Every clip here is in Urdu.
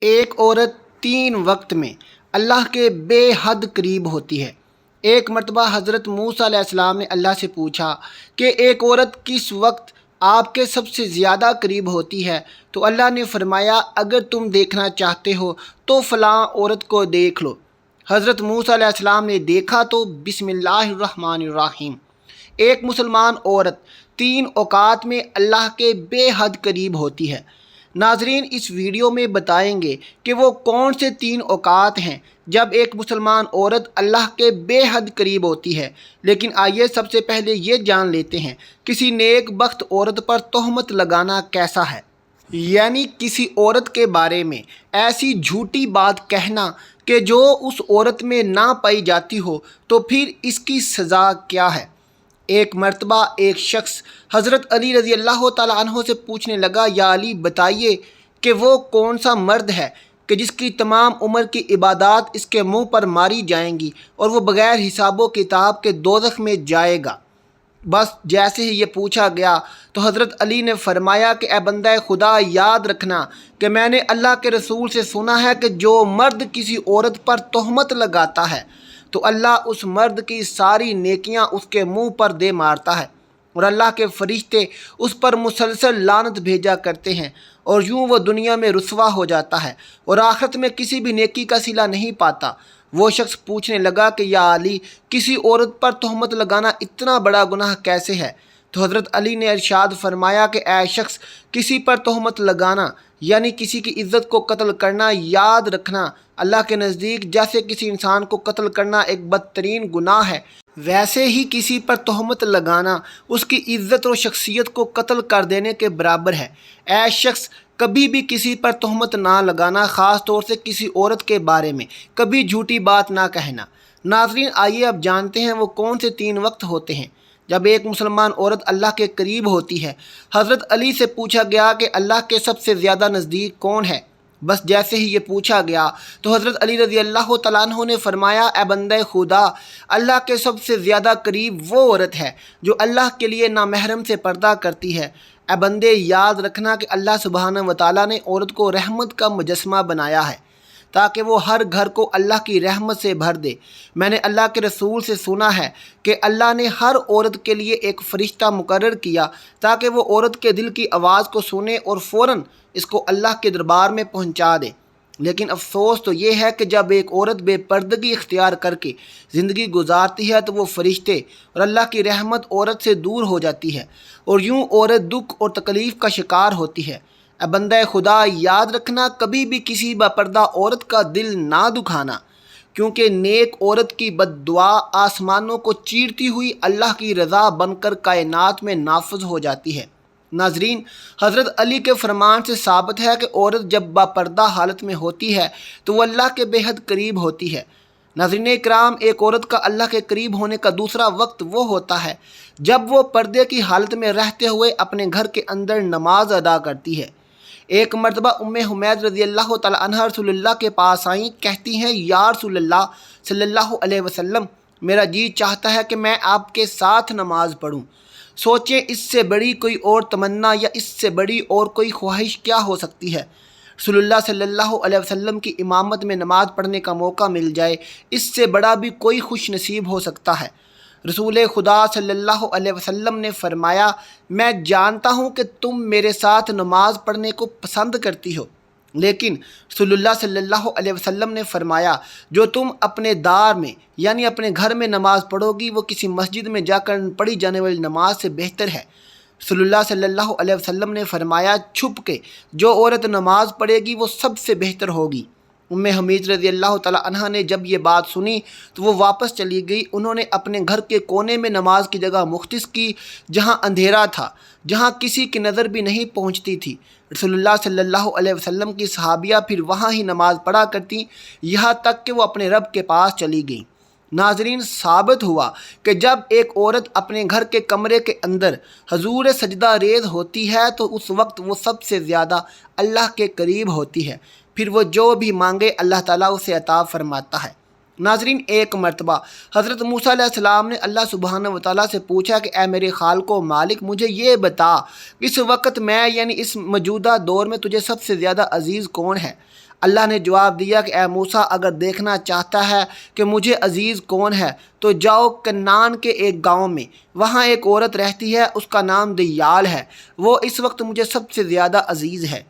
ایک عورت 3 وقت میں اللہ کے بے حد قریب ہوتی ہے۔ ایک مرتبہ حضرت موسیٰ علیہ السلام نے اللہ سے پوچھا کہ ایک عورت کس وقت آپ کے سب سے زیادہ قریب ہوتی ہے؟ تو اللہ نے فرمایا، اگر تم دیکھنا چاہتے ہو تو فلاں عورت کو دیکھ لو۔ حضرت موسیٰ علیہ السلام نے دیکھا تو بسم اللہ الرحمن الرحیم، ایک مسلمان عورت 3 اوقات میں اللہ کے بے حد قریب ہوتی ہے۔ ناظرین، اس ویڈیو میں بتائیں گے کہ وہ کون سے 3 اوقات ہیں جب ایک مسلمان عورت اللہ کے بے حد قریب ہوتی ہے۔ لیکن آئیے سب سے پہلے یہ جان لیتے ہیں کسی نیک بخت عورت پر تہمت لگانا کیسا ہے، یعنی کسی عورت کے بارے میں ایسی جھوٹی بات کہنا کہ جو اس عورت میں نہ پائی جاتی ہو، تو پھر اس کی سزا کیا ہے۔ ایک مرتبہ ایک شخص حضرت علی رضی اللہ تعالیٰ عنہ سے پوچھنے لگا، یا علی بتائیے کہ وہ کون سا مرد ہے کہ جس کی تمام عمر کی عبادات اس کے منہ پر ماری جائیں گی اور وہ بغیر حساب و کتاب کے دوزخ میں جائے گا۔ بس جیسے ہی یہ پوچھا گیا تو حضرت علی نے فرمایا کہ اے بندہ خدا، یاد رکھنا کہ میں نے اللہ کے رسول سے سنا ہے کہ جو مرد کسی عورت پر تہمت لگاتا ہے تو اللہ اس مرد کی ساری نیکیاں اس کے منہ پر دے مارتا ہے، اور اللہ کے فرشتے اس پر مسلسل لعنت بھیجا کرتے ہیں، اور یوں وہ دنیا میں رسوا ہو جاتا ہے اور آخرت میں کسی بھی نیکی کا صلہ نہیں پاتا۔ وہ شخص پوچھنے لگا کہ یا علی، کسی عورت پر تہمت لگانا اتنا بڑا گناہ کیسے ہے؟ تو حضرت علی نے ارشاد فرمایا کہ اے شخص، کسی پر تہمت لگانا یعنی کسی کی عزت کو قتل کرنا، یاد رکھنا اللہ کے نزدیک جیسے کسی انسان کو قتل کرنا ایک بدترین گناہ ہے، ویسے ہی کسی پر تہمت لگانا اس کی عزت اور شخصیت کو قتل کر دینے کے برابر ہے۔ اے شخص، کبھی بھی کسی پر تہمت نہ لگانا، خاص طور سے کسی عورت کے بارے میں کبھی جھوٹی بات نہ کہنا۔ ناظرین، آئیے اب جانتے ہیں وہ کون سے 3 وقت ہوتے ہیں جب ایک مسلمان عورت اللہ کے قریب ہوتی ہے۔ حضرت علی سے پوچھا گیا کہ اللہ کے سب سے زیادہ نزدیک کون ہے؟ بس جیسے ہی یہ پوچھا گیا تو حضرت علی رضی اللہ تعالیٰ عنہ نے فرمایا، اے بندہ خدا، اللہ کے سب سے زیادہ قریب وہ عورت ہے جو اللہ کے لیے نامحرم سے پردہ کرتی ہے۔ اے بندے، یاد رکھنا کہ اللہ سبحانہ و تعالیٰ نے عورت کو رحمت کا مجسمہ بنایا ہے تاکہ وہ ہر گھر کو اللہ کی رحمت سے بھر دے۔ میں نے اللہ کے رسول سے سنا ہے کہ اللہ نے ہر عورت کے لیے ایک فرشتہ مقرر کیا تاکہ وہ عورت کے دل کی آواز کو سنے اور فوراً اس کو اللہ کے دربار میں پہنچا دے۔ لیکن افسوس تو یہ ہے کہ جب ایک عورت بے پردگی اختیار کر کے زندگی گزارتی ہے تو وہ فرشتے اور اللہ کی رحمت عورت سے دور ہو جاتی ہے، اور یوں عورت دکھ اور تکلیف کا شکار ہوتی ہے۔ اے بندہ خدا، یاد رکھنا کبھی بھی کسی باپردہ عورت کا دل نہ دکھانا، کیونکہ نیک عورت کی بد دعا آسمانوں کو چیرتی ہوئی اللہ کی رضا بن کر کائنات میں نافذ ہو جاتی ہے۔ ناظرین، حضرت علی کے فرمان سے ثابت ہے کہ عورت جب باپردہ حالت میں ہوتی ہے تو وہ اللہ کے بے حد قریب ہوتی ہے۔ ناظرین اکرام، ایک عورت کا اللہ کے قریب ہونے کا دوسرا وقت وہ ہوتا ہے جب وہ پردے کی حالت میں رہتے ہوئے اپنے گھر کے اندر نماز ادا کرتی ہے۔ ایک مرتبہ ام حمید رضی اللہ تعالیٰ عنہ رسول اللہ کے پاس آئیں، کہتی ہیں، یا رسول اللہ صلی اللہ علیہ وسلم، میرا جی چاہتا ہے کہ میں آپ کے ساتھ نماز پڑھوں۔ سوچیں، اس سے بڑی کوئی اور تمنا یا اس سے بڑی اور کوئی خواہش کیا ہو سکتی ہے؟ رسول اللہ صلی اللہ علیہ وسلم کی امامت میں نماز پڑھنے کا موقع مل جائے، اس سے بڑا بھی کوئی خوش نصیب ہو سکتا ہے؟ رسول خدا صلی اللہ علیہ وسلم نے فرمایا، میں جانتا ہوں کہ تم میرے ساتھ نماز پڑھنے کو پسند کرتی ہو، لیکن رسول اللہ صلی اللہ علیہ وسلم نے فرمایا، جو تم اپنے دار میں یعنی اپنے گھر میں نماز پڑھو گی وہ کسی مسجد میں جا کر پڑھی جانے والی نماز سے بہتر ہے۔ رسول اللہ صلی اللہ علیہ وسلم نے فرمایا، چھپ کے جو عورت نماز پڑھے گی وہ سب سے بہتر ہوگی۔ ام حمید رضی اللہ تعالیٰ عنہ نے جب یہ بات سنی تو وہ واپس چلی گئی۔ انہوں نے اپنے گھر کے کونے میں نماز کی جگہ مختص کی جہاں اندھیرا تھا، جہاں کسی کی نظر بھی نہیں پہنچتی تھی۔ رسول اللہ صلی اللہ علیہ وسلم کی صحابیہ پھر وہاں ہی نماز پڑھا کرتیں یہاں تک کہ وہ اپنے رب کے پاس چلی گئیں۔ ناظرین، ثابت ہوا کہ جب ایک عورت اپنے گھر کے کمرے کے اندر حضور سجدہ ریز ہوتی ہے تو اس وقت وہ سب سے زیادہ اللہ کے قریب ہوتی ہے، پھر وہ جو بھی مانگے اللہ تعالیٰ اسے عطا فرماتا ہے۔ ناظرین، ایک مرتبہ حضرت موسیٰ علیہ السلام نے اللہ سبحانہ و تعالیٰ سے پوچھا کہ اے میرے خالق و مالک، مجھے یہ بتا اس وقت میں یعنی اس موجودہ دور میں تجھے سب سے زیادہ عزیز کون ہے؟ اللہ نے جواب دیا کہ اے موسیٰ اگر دیکھنا چاہتا ہے کہ مجھے عزیز کون ہے تو جاؤ کنعان کے ایک گاؤں میں، وہاں ایک عورت رہتی ہے، اس کا نام دیال ہے، وہ اس وقت مجھے سب سے زیادہ عزیز ہے۔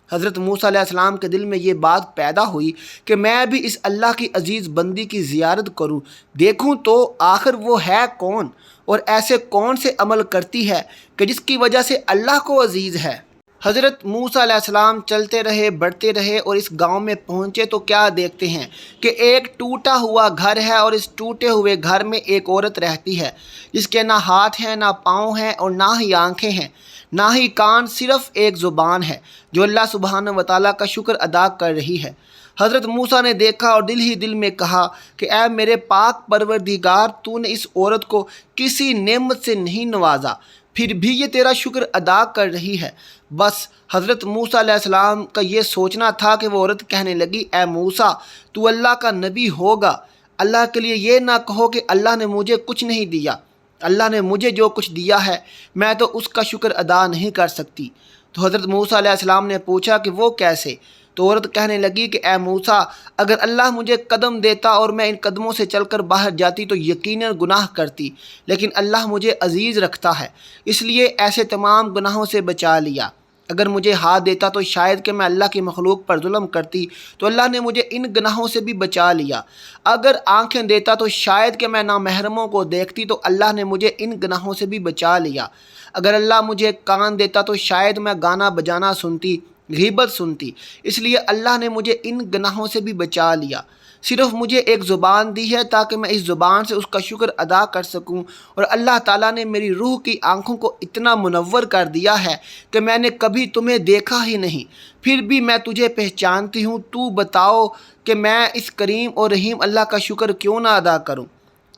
حضرت موسیٰ علیہ السلام کے دل میں یہ بات پیدا ہوئی کہ میں بھی اس اللہ کی عزیز بندی کی زیارت کروں، دیکھوں تو آخر وہ ہے کون اور ایسے کون سے عمل کرتی ہے کہ جس کی وجہ سے اللہ کو عزیز ہے۔ حضرت موسیٰ علیہ السلام چلتے رہے، بڑھتے رہے اور اس گاؤں میں پہنچے تو کیا دیکھتے ہیں کہ ایک ٹوٹا ہوا گھر ہے اور اس ٹوٹے ہوئے گھر میں ایک عورت رہتی ہے جس کے نہ ہاتھ ہیں، نہ پاؤں ہیں اور نہ ہی آنکھیں ہیں، نہ ہی کان، صرف ایک زبان ہے جو اللہ سبحانہ و تعالیٰ کا شکر ادا کر رہی ہے۔ حضرت موسیٰ نے دیکھا اور دل ہی دل میں کہا کہ اے میرے پاک پروردگار، تو نے اس عورت کو کسی نعمت سے نہیں نوازا، پھر بھی یہ تیرا شکر ادا کر رہی ہے۔ بس حضرت موسیٰ علیہ السلام کا یہ سوچنا تھا کہ وہ عورت کہنے لگی، اے موسیٰ تو اللہ کا نبی ہوگا، اللہ کے لیے یہ نہ کہو کہ اللہ نے مجھے کچھ نہیں دیا، اللہ نے مجھے جو کچھ دیا ہے میں تو اس کا شکر ادا نہیں کر سکتی۔ تو حضرت موسیٰ علیہ السلام نے پوچھا کہ وہ کیسے؟ تو عورت کہنے لگی کہ اے موسیٰ اگر اللہ مجھے قدم دیتا اور میں ان قدموں سے چل کر باہر جاتی تو یقیناً گناہ کرتی، لیکن اللہ مجھے عزیز رکھتا ہے، اس لیے ایسے تمام گناہوں سے بچا لیا۔ اگر مجھے ہاتھ دیتا تو شاید کہ میں اللہ کی مخلوق پر ظلم کرتی، تو اللہ نے مجھے ان گناہوں سے بھی بچا لیا۔ اگر آنکھیں دیتا تو شاید کہ میں نامحرموں کو دیکھتی، تو اللہ نے مجھے ان گناہوں سے بھی بچا لیا۔ اگر اللہ مجھے کان دیتا تو شاید میں گانا بجانا سنتی، غیبت سنتی، اس لیے اللہ نے مجھے ان گناہوں سے بھی بچا لیا۔ صرف مجھے ایک زبان دی ہے تاکہ میں اس زبان سے اس کا شکر ادا کر سکوں، اور اللہ تعالیٰ نے میری روح کی آنکھوں کو اتنا منور کر دیا ہے کہ میں نے کبھی تمہیں دیکھا ہی نہیں، پھر بھی میں تجھے پہچانتی ہوں۔ تو بتاؤ کہ میں اس کریم اور رحیم اللہ کا شکر کیوں نہ ادا کروں؟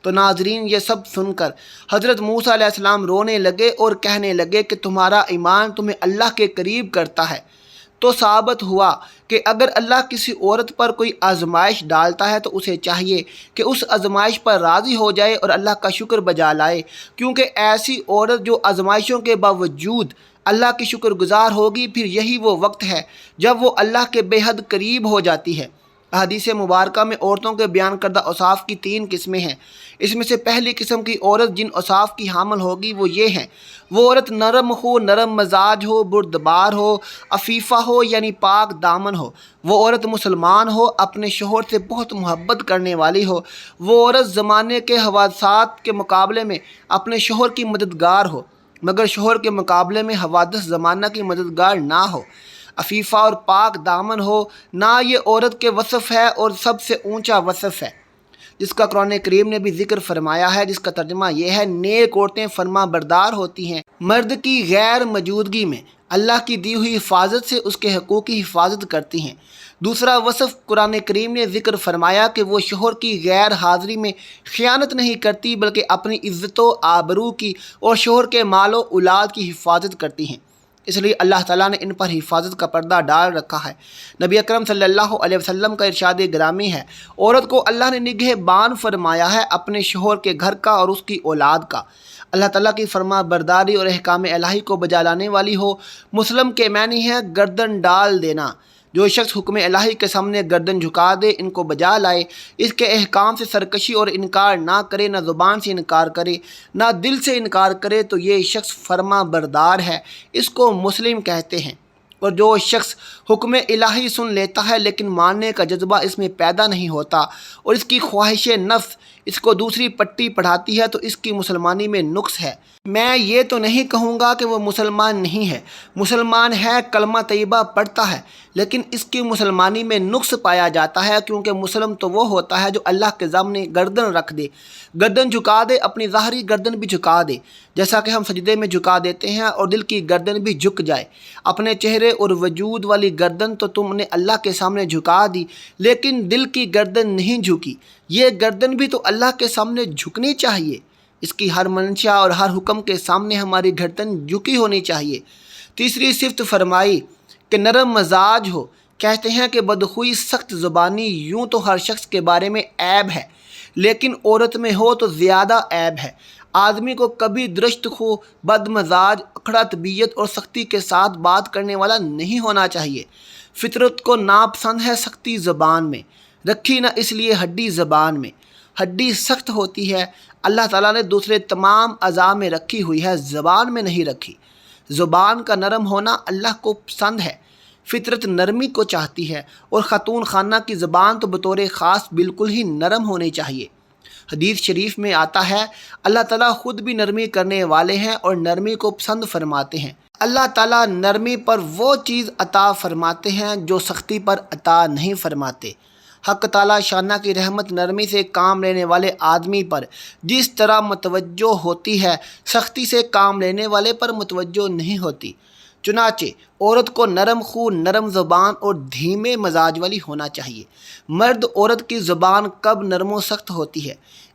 تو ناظرین یہ سب سن کر حضرت موسیٰ علیہ السلام رونے لگے اور کہنے لگے کہ تمہارا ایمان تمہیں اللہ کے قریب کرتا ہے۔ تو ثابت ہوا کہ اگر اللہ کسی عورت پر کوئی آزمائش ڈالتا ہے تو اسے چاہیے کہ اس آزمائش پر راضی ہو جائے اور اللہ کا شکر بجا لائے، کیونکہ ایسی عورت جو آزمائشوں کے باوجود اللہ کی شکر گزار ہوگی، پھر یہی وہ وقت ہے جب وہ اللہ کے بے حد قریب ہو جاتی ہے۔ احادیث مبارکہ میں عورتوں کے بیان کردہ اوصاف کی 3 قسمیں ہیں۔ اس میں سے پہلی قسم کی عورت جن اوصاف کی حامل ہوگی وہ یہ ہیں: وہ عورت نرم ہو، نرم مزاج ہو، بردبار ہو، عفیفہ ہو یعنی پاک دامن ہو، وہ عورت مسلمان ہو، اپنے شوہر سے بہت محبت کرنے والی ہو، وہ عورت زمانے کے حوادثات کے مقابلے میں اپنے شوہر کی مددگار ہو مگر شوہر کے مقابلے میں حوادث زمانہ کی مددگار نہ ہو، عفیفہ اور پاک دامن ہو۔ نہ یہ عورت کے وصف ہے اور سب سے اونچا وصف ہے جس کا قرآن کریم نے بھی ذکر فرمایا ہے، جس کا ترجمہ یہ ہے: نیک عورتیں فرما بردار ہوتی ہیں، مرد کی غیر موجودگی میں اللہ کی دی ہوئی حفاظت سے اس کے حقوق کی حفاظت کرتی ہیں۔ دوسرا وصف قرآن کریم نے ذکر فرمایا کہ وہ شوہر کی غیر حاضری میں خیانت نہیں کرتی بلکہ اپنی عزت و آبرو کی اور شوہر کے مال و اولاد کی حفاظت کرتی ہیں، اس لیے اللہ تعالیٰ نے ان پر حفاظت کا پردہ ڈال رکھا ہے۔ نبی اکرم صلی اللہ علیہ وسلم کا ارشاد گرامی ہے: عورت کو اللہ نے نگہبان فرمایا ہے اپنے شوہر کے گھر کا اور اس کی اولاد کا۔ اللہ تعالیٰ کی فرما برداری اور احکام الہی کو بجا لانے والی ہو۔ مسلم کے معنی ہے گردن ڈال دینا۔ جو شخص حکم الہی کے سامنے گردن جھکا دے، ان کو بجا لائے، اس کے احکام سے سرکشی اور انکار نہ کرے، نہ زبان سے انکار کرے نہ دل سے انکار کرے، تو یہ شخص فرما بردار ہے، اس کو مسلم کہتے ہیں۔ اور جو شخص حکم الہی سن لیتا ہے لیکن ماننے کا جذبہ اس میں پیدا نہیں ہوتا اور اس کی خواہش نفس اس کو دوسری پٹی پڑھاتی ہے، تو اس کی مسلمانی میں نقص ہے۔ میں یہ تو نہیں کہوں گا کہ وہ مسلمان نہیں ہے، مسلمان ہے، کلمہ طیبہ پڑھتا ہے، لیکن اس کی مسلمانی میں نقص پایا جاتا ہے، کیونکہ مسلم تو وہ ہوتا ہے جو اللہ کے سامنے گردن رکھ دے، گردن جھکا دے، اپنی ظاہری گردن بھی جھکا دے، جیسا کہ ہم سجدے میں جھکا دیتے ہیں، اور دل کی گردن بھی جھک جائے۔ اپنے چہرے اور وجود والی گردن تو تم نے اللہ کے سامنے جھکا دی، لیکن دل کی گردن نہیں جھکی۔ یہ گردن بھی تو اللہ کے سامنے جھکنی چاہیے، اس کی ہر منشا اور ہر حکم کے سامنے ہماری گردن جھکی ہونی چاہیے۔ تیسری صفت فرمائی کہ نرم مزاج ہو۔ کہتے ہیں کہ بدخوئی، سخت زبانی یوں تو ہر شخص کے بارے میں عیب ہے، لیکن عورت میں ہو تو زیادہ عیب ہے۔ آدمی کو کبھی درشت خو، بد مزاج، اکڑا طبیعت اور سختی کے ساتھ بات کرنے والا نہیں ہونا چاہیے۔ فطرت کو ناپسند ہے سختی زبان میں، رکھی نہ اس لیے ہڈی زبان میں۔ ہڈی سخت ہوتی ہے، اللہ تعالیٰ نے دوسرے تمام اعضاء میں رکھی ہوئی ہے، زبان میں نہیں رکھی۔ زبان کا نرم ہونا اللہ کو پسند ہے، فطرت نرمی کو چاہتی ہے، اور خاتون خانہ کی زبان تو بطور خاص بالکل ہی نرم ہونی چاہیے۔ حدیث شریف میں آتا ہے اللہ تعالیٰ خود بھی نرمی کرنے والے ہیں اور نرمی کو پسند فرماتے ہیں۔ اللہ تعالیٰ نرمی پر وہ چیز عطا فرماتے ہیں جو سختی پر عطا نہیں فرماتے۔ حق تعالیٰ شانہ کی رحمت نرمی سے کام لینے والے آدمی پر جس طرح متوجہ ہوتی ہے، سختی سے کام لینے والے پر متوجہ نہیں ہوتی۔ چنانچہ عورت کو نرم خو، نرم زبان اور دھیمے مزاج والی ہونا چاہیے۔ مرد عورت کی زبان کب نرم و سخت ہوتی ہے؟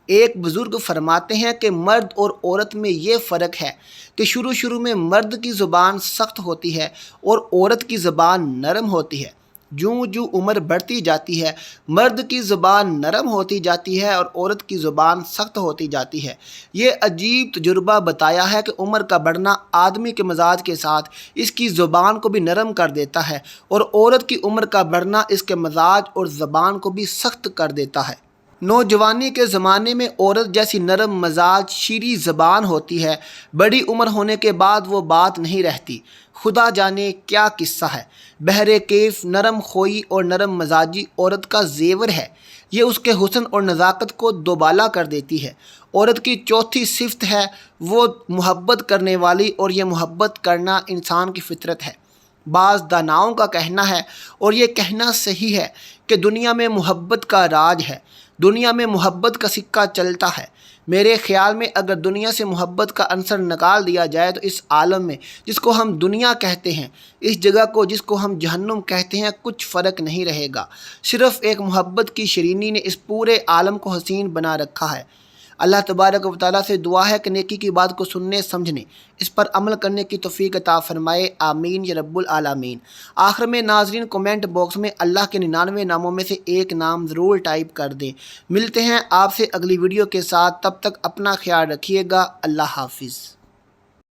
ایک بزرگ فرماتے ہیں کہ مرد اور عورت میں یہ فرق ہے کہ شروع میں مرد کی زبان سخت ہوتی ہے اور عورت کی زبان نرم ہوتی ہے۔ جوں جوں عمر بڑھتی جاتی ہے، مرد کی زبان نرم ہوتی جاتی ہے اور عورت کی زبان سخت ہوتی جاتی ہے۔ یہ عجیب تجربہ بتایا ہے کہ عمر کا بڑھنا آدمی کے مزاج کے ساتھ اس کی زبان کو بھی نرم کر دیتا ہے، اور عورت کی عمر کا بڑھنا اس کے مزاج اور زبان کو بھی سخت کر دیتا ہے۔ نوجوانی کے زمانے میں عورت جیسی نرم مزاج، شیریں زبان ہوتی ہے، بڑی عمر ہونے کے بعد وہ بات نہیں رہتی۔ خدا جانے کیا قصہ ہے۔ بہر کیف نرم خوئی اور نرم مزاجی عورت کا زیور ہے، یہ اس کے حسن اور نزاکت کو دوبالا کر دیتی ہے۔ عورت کی چوتھی صفت ہے وہ محبت کرنے والی، اور یہ محبت کرنا انسان کی فطرت ہے۔ بعض داناؤں کا کہنا ہے، اور یہ کہنا صحیح ہے، کہ دنیا میں محبت کا راج ہے، دنیا میں محبت کا سکہ چلتا ہے۔ میرے خیال میں اگر دنیا سے محبت کا عنصر نکال دیا جائے تو اس عالم میں جس کو ہم دنیا کہتے ہیں، اس جگہ کو جس کو ہم جہنم کہتے ہیں، کچھ فرق نہیں رہے گا۔ صرف ایک محبت کی شیرینی نے اس پورے عالم کو حسین بنا رکھا ہے۔ اللہ تبارک و تعالیٰ سے دعا ہے کہ نیکی کی بات کو سننے، سمجھنے، اس پر عمل کرنے کی توفیق عطا فرمائے، آمین یا رب العالمین۔ آخر میں ناظرین کمنٹ باکس میں اللہ کے 99 ناموں میں سے ایک نام ضرور ٹائپ کر دیں۔ ملتے ہیں آپ سے اگلی ویڈیو کے ساتھ، تب تک اپنا خیال رکھیے گا۔ اللہ حافظ۔